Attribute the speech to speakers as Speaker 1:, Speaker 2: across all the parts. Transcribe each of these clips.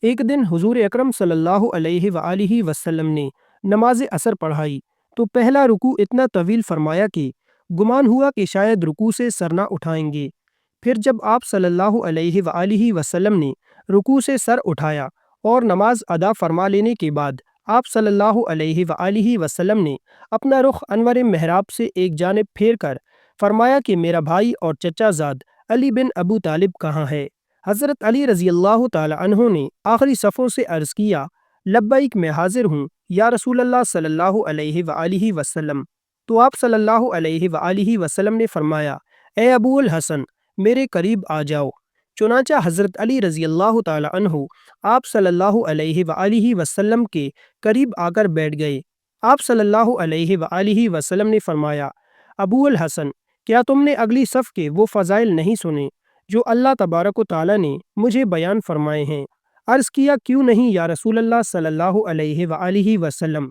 Speaker 1: ایک دن حضور اکرم صلی اللہ علیہ وآلہ وسلم نے نماز عصر پڑھائی تو پہلا رکوع اتنا طویل فرمایا کہ گمان ہوا کہ شاید رکوع سے سر نہ اٹھائیں گے۔ پھر جب آپ صلی اللہ علیہ وآلہ وسلم نے رکوع سے سر اٹھایا اور نماز ادا فرما لینے کے بعد آپ صلی اللہ علیہ وآلہ وسلم نے اپنا رخ انور محراب سے ایک جانب پھیر کر فرمایا کہ میرا بھائی اور چچا زاد علی بن ابو طالب کہاں ہے؟ حضرت علی رضی اللہ تعالی عنہ نے آخری صفوں سے عرض کیا، لبیک میں حاضر ہوں یا رسول اللہ صلی اللہ علیہ وآلہ وسلم۔ تو آپ صلی اللہ علیہ وآلہ وسلم نے فرمایا، اے ابو الحسن میرے قریب آ جاؤ۔ چنانچہ حضرت علی رضی اللہ تعالی عنہ آپ صلی اللہ علیہ وآلہ وسلم کے قریب آ کر بیٹھ گئے۔ آپ صلی اللہ علیہ وآلہ وسلم نے فرمایا، ابو الحسن کیا تم نے اگلی صف کے وہ فضائل نہیں سنے جو اللہ تبارک و تعالی نے مجھے بیان فرمائے ہیں؟ عرض کیا، کیوں نہیں یا رسول اللہ صلی اللہ علیہ وآلہ وسلم۔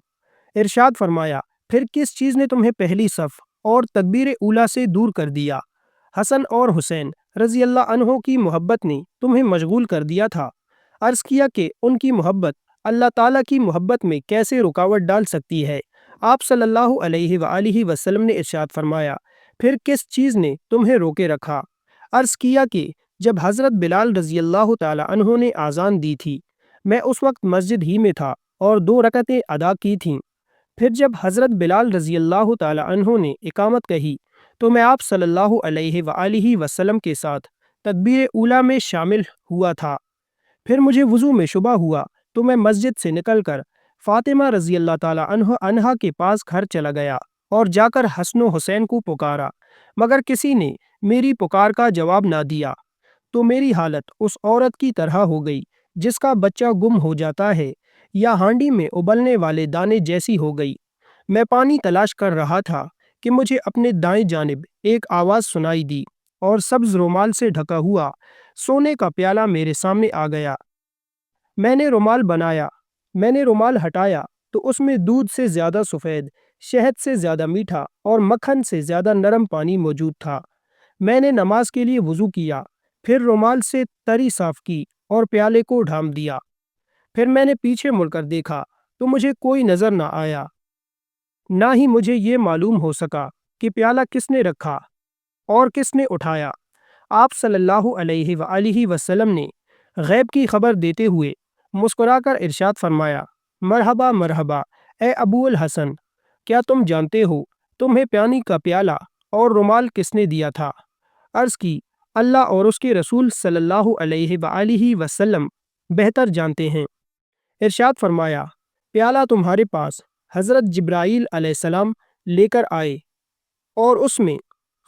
Speaker 1: ارشاد فرمایا، پھر کس چیز نے تمہیں پہلی صف اور تکبیر اولیٰ سے دور کر دیا؟ حسن اور حسین رضی اللہ عنہ کی محبت نے تمہیں مشغول کر دیا تھا۔ عرض کیا کہ ان کی محبت اللہ تعالیٰ کی محبت میں کیسے رکاوٹ ڈال سکتی ہے؟ آپ صلی اللہ علیہ وآلہ وسلم نے ارشاد فرمایا، پھر کس چیز نے تمہیں روکے رکھا؟ عرض کیا کہ جب حضرت بلال رضی اللہ تعالی عنہ نے آذان دی تھی، میں اس وقت مسجد ہی میں تھا اور 2 رکعتیں ادا کی تھیں۔ پھر جب حضرت بلال رضی اللہ تعالی عنہ نے اقامت کہی تو میں آپ صلی اللہ علیہ وآلہ وسلم کے ساتھ تکبیر اولیٰ میں شامل ہوا تھا۔ پھر مجھے وضو میں شبہ ہوا تو میں مسجد سے نکل کر فاطمہ رضی اللہ تعالی عنہا کے پاس گھر چلا گیا اور جا کر حسن و حسین کو پکارا، مگر کسی نے میری پکار کا جواب نہ دیا، تو میری حالت اس عورت کی طرح ہو گئی جس کا بچہ گم ہو جاتا ہے یا ہانڈی میں ابلنے والے دانے جیسی ہو گئی۔ میں پانی تلاش کر رہا تھا کہ مجھے اپنے دائیں جانب ایک آواز سنائی دی اور سبز رومال سے ڈھکا ہوا سونے کا پیالہ میرے سامنے آ گیا۔ میں نے رومال ہٹایا تو اس میں دودھ سے زیادہ سفید، شہد سے زیادہ میٹھا اور مکھن سے زیادہ نرم پانی موجود تھا۔ میں نے نماز کے لیے وضو کیا، پھر رومال سے تری صاف کی اور پیالے کو ڈھانپ دیا۔ پھر میں نے پیچھے مڑ کر دیکھا تو مجھے کوئی نظر نہ آیا، نہ ہی مجھے یہ معلوم ہو سکا کہ پیالہ کس نے رکھا اور کس نے اٹھایا۔ آپ صلی اللہ علیہ وآلہ وسلم نے غیب کی خبر دیتے ہوئے مسکرا کر ارشاد فرمایا، مرحبا مرحبا اے ابو الحسن، کیا تم جانتے ہو تمہیں پانی کا پیالہ اور رومال کس نے دیا تھا؟ عرض کی، اللہ اور اس کے رسول صلی اللہ علیہ وآلہ وسلم بہتر جانتے ہیں۔ ارشاد فرمایا، پیالہ تمہارے پاس حضرت جبرائیل علیہ السلام لے کر آئے اور اس میں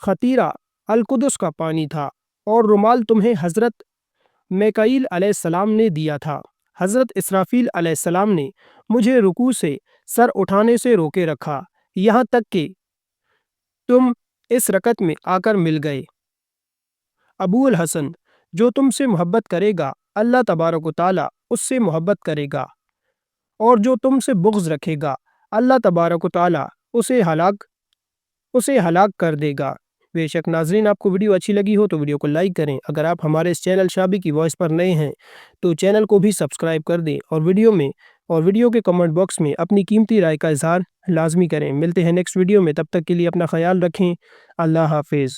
Speaker 1: خطیرہ القدس کا پانی تھا، اور رومال تمہیں حضرت میکائیل علیہ السلام نے دیا تھا۔ حضرت اسرافیل علیہ السلام نے مجھے رکوع سے سر اٹھانے سے روکے رکھا، یہاں تک کہ تم اس رکعت میں آ کر مل گئے۔ ابو الحسن، جو تم سے محبت کرے گا اللہ تبارک و تعالی اس سے محبت کرے گا، اور جو تم سے بغض رکھے گا اللہ تبارک و تعالی اسے ہلاک کر دے گا۔ بے شک ناظرین، آپ کو ویڈیو اچھی لگی ہو تو ویڈیو کو لائک کریں۔ اگر آپ ہمارے اس چینل شابی کی وائس پر نئے ہیں تو چینل کو بھی سبسکرائب کر دیں، اور ویڈیو کے کمنٹ باکس میں اپنی قیمتی رائے کا اظہار لازمی کریں۔ ملتے ہیں نیکسٹ ویڈیو میں، تب تک کے لیے اپنا خیال رکھیں۔ اللہ حافظ۔